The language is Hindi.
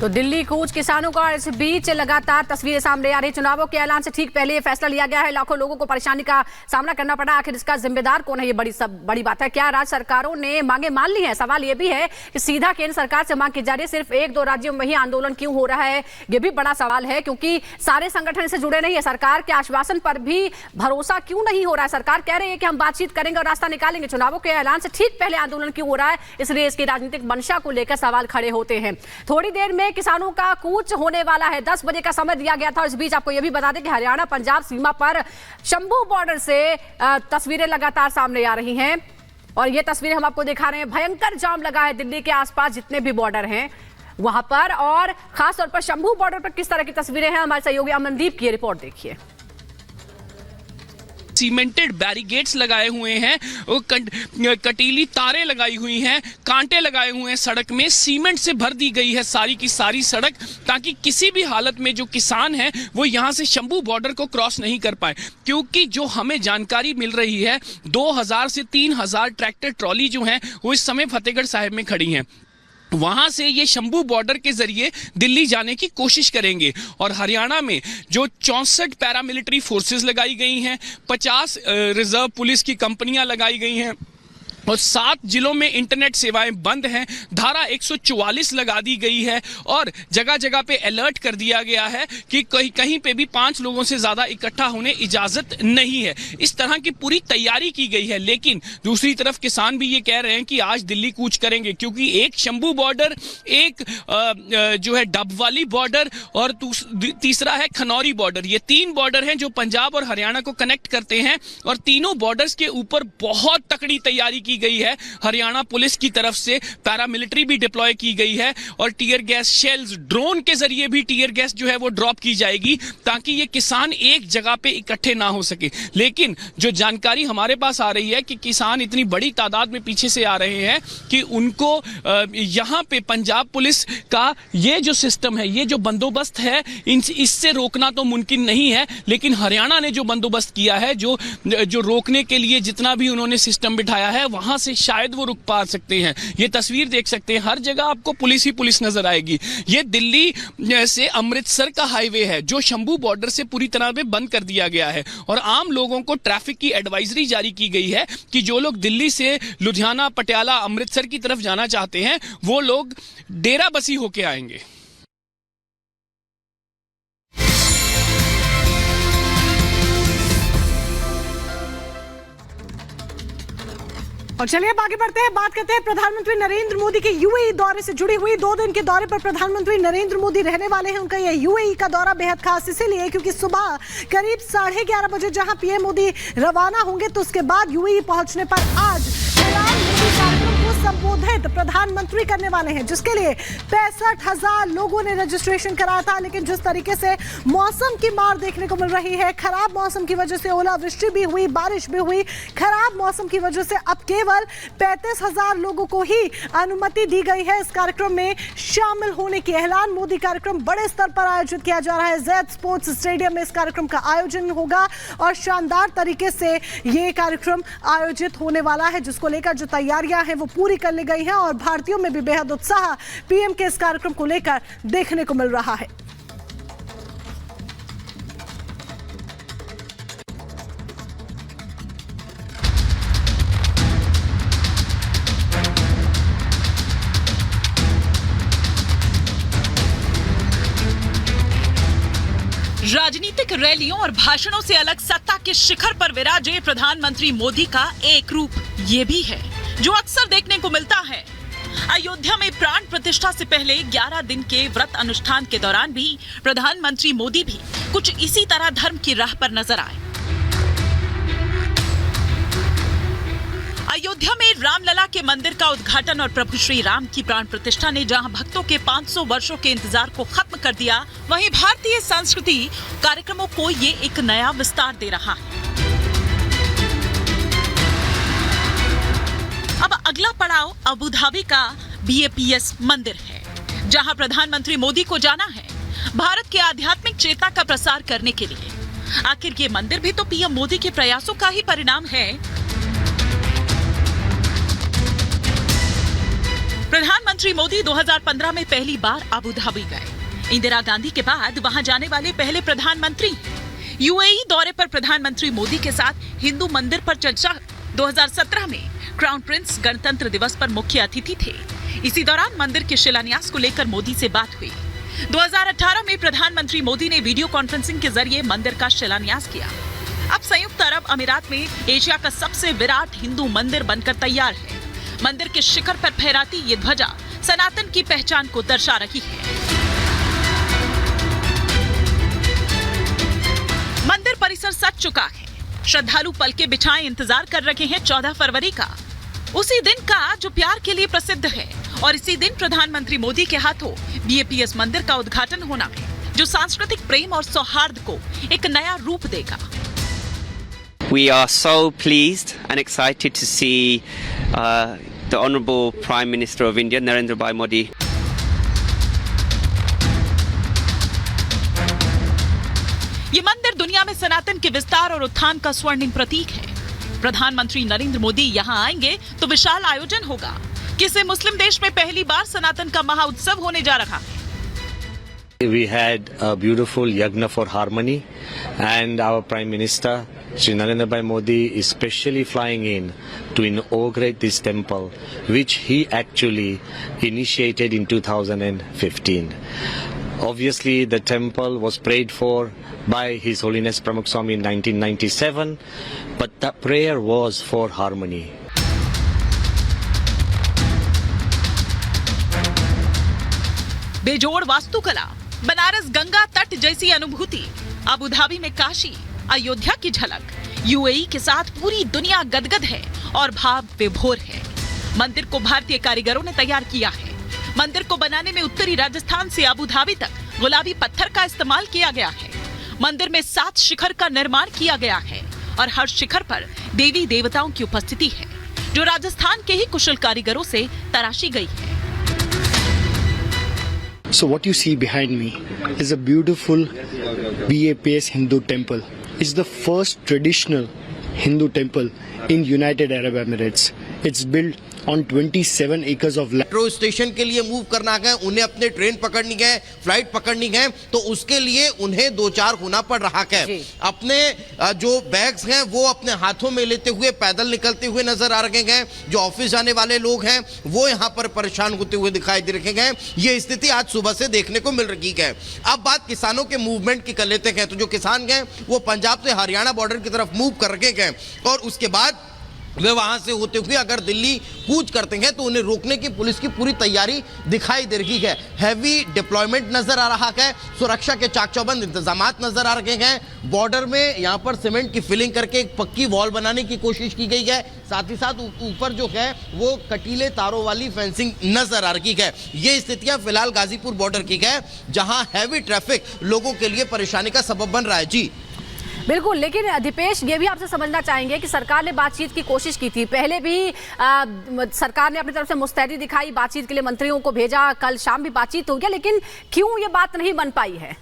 तो दिल्ली कूच किसानों का इस बीच लगातार तस्वीरें सामने आ रही। चुनावों के ऐलान से ठीक पहले ये फैसला लिया गया है। लाखों लोगों को परेशानी का सामना करना पड़ा। आखिर इसका जिम्मेदार कौन है, ये बड़ी बात है। क्या राज्य सरकारों ने मांगे मान ली हैं? सवाल ये भी है कि सीधा केंद्र सरकार से मांग की जा रही है। सिर्फ 1-2 राज्यों में ही आंदोलन क्यों हो रहा है, ये भी बड़ा सवाल है, क्योंकि सारे संगठन से जुड़े नहीं है। सरकार के आश्वासन पर भी भरोसा क्यों नहीं हो रहा है? सरकार कह रही है कि हम बातचीत करेंगे और रास्ता निकालेंगे। चुनावों के ऐलान से ठीक पहले आंदोलन क्यों हो रहा है? इसलिए इसकी राजनीतिक मंशा को लेकर सवाल खड़े होते हैं। थोड़ी देर में किसानों का कूच होने वाला है। 10 बजे का समय दिया गया था। इस बीच आपको यह भी बता दें कि हरियाणा पंजाब सीमा पर शंभू बॉर्डर से तस्वीरें लगातार सामने आ रही हैं और ये तस्वीरें हम आपको दिखा रहे हैं। भयंकर जाम लगा है दिल्ली के आसपास जितने भी बॉर्डर हैं वहां पर, और खासतौर पर शंभू बॉर्डर पर किस तरह की तस्वीरें हैं, हमारे सहयोगी अमनदीप की रिपोर्ट देखिए। सीमेंटेड बैरिकेड्स लगाए हुए हैं, कटीली तारें लगाई हुई हैं, कांटे लगाए हुए हैं। सड़क में सीमेंट से भर दी गई है सारी की सारी सड़क, ताकि किसी भी हालत में जो किसान हैं वो यहां से शंभू बॉर्डर को क्रॉस नहीं कर पाए। क्योंकि जो हमें जानकारी मिल रही है 2000 से 3000 ट्रैक्टर ट्रॉली जो हैं वो इस समय फतेहगढ़ साहिब में खड़ी हैं। वहां से ये शंभू बॉर्डर के जरिए दिल्ली जाने की कोशिश करेंगे। और हरियाणा में जो 64 पैरामिलिट्री फोर्सेस लगाई गई हैं, 50 रिजर्व पुलिस की कंपनियां लगाई गई हैं और 7 जिलों में इंटरनेट सेवाएं बंद हैं। धारा 144 लगा दी गई है और जगह जगह पे अलर्ट कर दिया गया है कि कहीं पे भी 5 लोगों से ज्यादा इकट्ठा होने इजाजत नहीं है। इस तरह की पूरी तैयारी की गई है। लेकिन दूसरी तरफ किसान भी ये कह रहे हैं कि आज दिल्ली कूच करेंगे, क्योंकि एक शंभू बॉर्डर, एक जो है डबवाली बॉर्डर और तीसरा है खनौरी बॉर्डर। ये 3 बॉर्डर हैं जो पंजाब और हरियाणा को कनेक्ट करते हैं और तीनों बॉर्डर्स के ऊपर बहुत तकड़ी तैयारी की गई है। हरियाणा पुलिस की तरफ से पैरामिलिट्री भी डिप्लॉय की गई है और टीयर गैस शेल्स, ड्रोन के जरिए भी टीयर गैस जो है वो ड्रॉप की जाएगी, ताकि ये किसान एक जगह पे इकट्ठे ना हो सके। लेकिन जो जानकारी हमारे पास आ रही है कि किसान इतनी बड़ी तादाद में पीछे से आ रहे हैं कि उनको यहाँ पे पंजाब पुलिस का ये जो सिस्टम है, ये जो बंदोबस्त है, इससे रोकना तो मुमकिन नहीं है। लेकिन हरियाणा ने जो बंदोबस्त किया है, जो रोकने के लिए जितना भी उन्होंने सिस्टम बिठाया है, वहां से शायद वो रुक पा सकते हैं। ये तस्वीर देख सकते हैं, हर जगह आपको पुलिस ही पुलिस नजर आएगी। ये दिल्ली से अमृतसर का हाईवे है जो शंभू बॉर्डर से पूरी तरह से बंद कर दिया गया है और आम लोगों को ट्रैफिक की एडवाइजरी जारी की गई है कि जो लोग दिल्ली से लुधियाना, पटियाला, अमृतसर की तरफ जाना चाहते हैं वो लोग डेरा बसी होके आएंगे। और चलिए अब आगे बढ़ते हैं, बात करते हैं प्रधानमंत्री नरेंद्र मोदी के यूएई दौरे से जुड़ी हुई। 2 दिन के दौरे पर प्रधानमंत्री नरेंद्र मोदी रहने वाले हैं। उनका यह यूएई का दौरा बेहद खास इसलिए क्योंकि सुबह करीब 11:30 बजे जहां पीएम मोदी रवाना होंगे, तो उसके बाद यूएई पहुंचने पर आज कार्यक्रम को संबोधित प्रधानमंत्री करने वाले हैं, जिसके लिए 65,000 लोगों ने रजिस्ट्रेशन कराया था। लेकिन जिस तरीके से मौसम की मार देखने को मिल रही है, खराब मौसम की वजह से ओलावृष्टि भी हुई, बारिश भी हुई, खराब मौसम की वजह से अब केवल 35,000 लोगों को ही अनुमति दी गई है इस कार्यक्रम में शामिल होने की। ऐलान मोदी कार्यक्रम बड़े स्तर पर आयोजित किया जा रहा है। ज़ैद स्पोर्ट्स स्टेडियम में इस कार्यक्रम का आयोजन होगा और शानदार तरीके से ये कार्यक्रम आयोजित होने वाला है, जिसको लेकर जो तैयारियां हैं वो पूरी कर ली गई हैं और भारतीयों में भी बेहद उत्साह पीएम के इस कार्यक्रम को लेकर देखने को मिल रहा है। राजनीतिक रैलियों और भाषणों से अलग सत्ता के शिखर पर विराजे प्रधानमंत्री मोदी का एक रूप ये भी है जो अक्सर देखने को मिलता है। अयोध्या में प्राण प्रतिष्ठा से पहले 11 दिन के व्रत अनुष्ठान के दौरान भी प्रधानमंत्री मोदी भी कुछ इसी तरह धर्म की राह पर नजर आए। अयोध्या में रामलला के मंदिर का उद्घाटन और प्रभु श्री राम की प्राण प्रतिष्ठा ने जहां भक्तों के 500 वर्षों के इंतजार को खत्म कर दिया, वहीं भारतीय संस्कृति कार्यक्रमों को ये एक नया विस्तार दे रहा है। अब अगला पड़ाव अबू धाबी का BAPS मंदिर है, जहां प्रधानमंत्री मोदी को जाना है भारत के आध्यात्मिक चेतना का प्रसार करने के लिए। आखिर ये मंदिर भी तो पीएम मोदी के प्रयासों का ही परिणाम है। प्रधानमंत्री प्रधानमंत्री मोदी 2015 में पहली बार अबू धाबी गए। इंदिरा गांधी के बाद वहां जाने वाले पहले प्रधानमंत्री। यूएई दौरे पर प्रधानमंत्री मोदी के साथ हिंदू मंदिर पर चर्चा। 2017 में क्राउन प्रिंस गणतंत्र दिवस पर मुख्य अतिथि थे। इसी दौरान मंदिर के शिलान्यास को लेकर मोदी से बात हुई। 2018 में प्रधानमंत्री मोदी ने वीडियो कॉन्फ्रेंसिंग के जरिए मंदिर का शिलान्यास किया। अब संयुक्त अरब अमीरात में एशिया का सबसे विराट हिंदू मंदिर बनकर तैयार है। मंदिर के शिखर पर फहराती ये ध्वजा सनातन की पहचान को दर्शा रही है। मंदिर परिसर सज चुका है। श्रद्धालु पल के बिछाए इंतजार कर रहे हैं 14 फरवरी का, उसी दिन का जो प्यार के लिए प्रसिद्ध है। और इसी दिन प्रधानमंत्री मोदी के हाथों बीएपीएस मंदिर का उद्घाटन होना है, जो सांस्कृतिक प्रेम और सौहार्द को एक नया रूप देगा। We are so pleased and excited to see the Honourable Prime Minister of India, Narendra Bhai Modi. ये मंदिर दुनिया में सनातन के विस्तार और उत्थान का स्वर्णिम प्रतीक है। प्रधानमंत्री नरेंद्र मोदी यहाँ आएंगे तो विशाल आयोजन होगा। किसी मुस्लिम देश में पहली बार सनातन का महाउत्सव होने जा रहा है। We had a beautiful Yagna for Harmony, and our Prime Minister, Shri Narendra Bhai Modi, is specially flying in to inaugurate this temple, which he actually initiated in 2015. Obviously, the temple was prayed for by His Holiness Pramukh Swami in 1997, but that prayer was for harmony. बेजोड़ वास्तुकला, बनारस गंगा तट जैसी अनुभूति, अबू धाबी में काशी, अयोध्या की झलक। यूएई के साथ पूरी दुनिया गदगद है और भाव विभोर है। मंदिर को भारतीय कारीगरों ने तैयार किया है। मंदिर को बनाने में उत्तरी राजस्थान से अबू धाबी तक गुलाबी पत्थर का इस्तेमाल किया गया है। मंदिर में 7 शिखर का निर्माण किया गया है और हर शिखर पर देवी देवताओं की उपस्थिति है, जो राजस्थान के ही कुशल कारीगरों से तराशी गई है। So what you see behind me is a beautiful BAPS Hindu temple. It's the first traditional Hindu temple in United Arab Emirates. It's built on 27 acres of land. Metro station के लिए मूव करना है, उन्हें अपने ट्रेन पकड़नी है, फ्लाइट पकड़नी है, तो उसके लिए उन्हें 2-4 होना पड़ रहा है। अपने जो बैग्स हैं वो अपने हाथों में लेते हुए पैदल निकलते हुए नजर आ रहे हैं। जो ऑफिस जाने वाले लोग हैं वो यहाँ पर परेशान होते हुए दिखाई दे रहे हैं। ये स्थिति आज सुबह से देखने को मिल रही है। अब बात किसानों के मूवमेंट की कर लेते हैं। तो जो किसान हैं वो पंजाब से हरियाणा बॉर्डर की तरफ मूव कर रहे हैं और उसके बाद वे वहां से होते हुए अगर दिल्ली कूच करते हैं तो उन्हें रोकने की पुलिस की पूरी तैयारी दिखाई दे रही है। हैवी डिप्लॉयमेंट नजर आ रहा है, सुरक्षा के चाक चौबंद इंतजामात नजर आ रहे हैं। बॉर्डर में यहां पर सीमेंट की फिलिंग करके एक पक्की वॉल बनाने की कोशिश की गई है। साथ ही साथ ऊपर जो है वो कटीले तारों वाली फेंसिंग नजर आ रही है। ये स्थितियां फिलहाल गाजीपुर बॉर्डर की है, जहां हैवी ट्रैफिक लोगों के लिए परेशानी का सबब बन रहा है। जी बिल्कुल, लेकिन दीपेश ये भी आपसे समझना चाहेंगे कि सरकार ने बातचीत की कोशिश की थी। पहले भी सरकार ने अपनी तरफ से मुस्तैदी दिखाई, बातचीत के लिए मंत्रियों को भेजा, कल शाम भी बातचीत हो गया, लेकिन क्यों ये बात नहीं बन पाई है?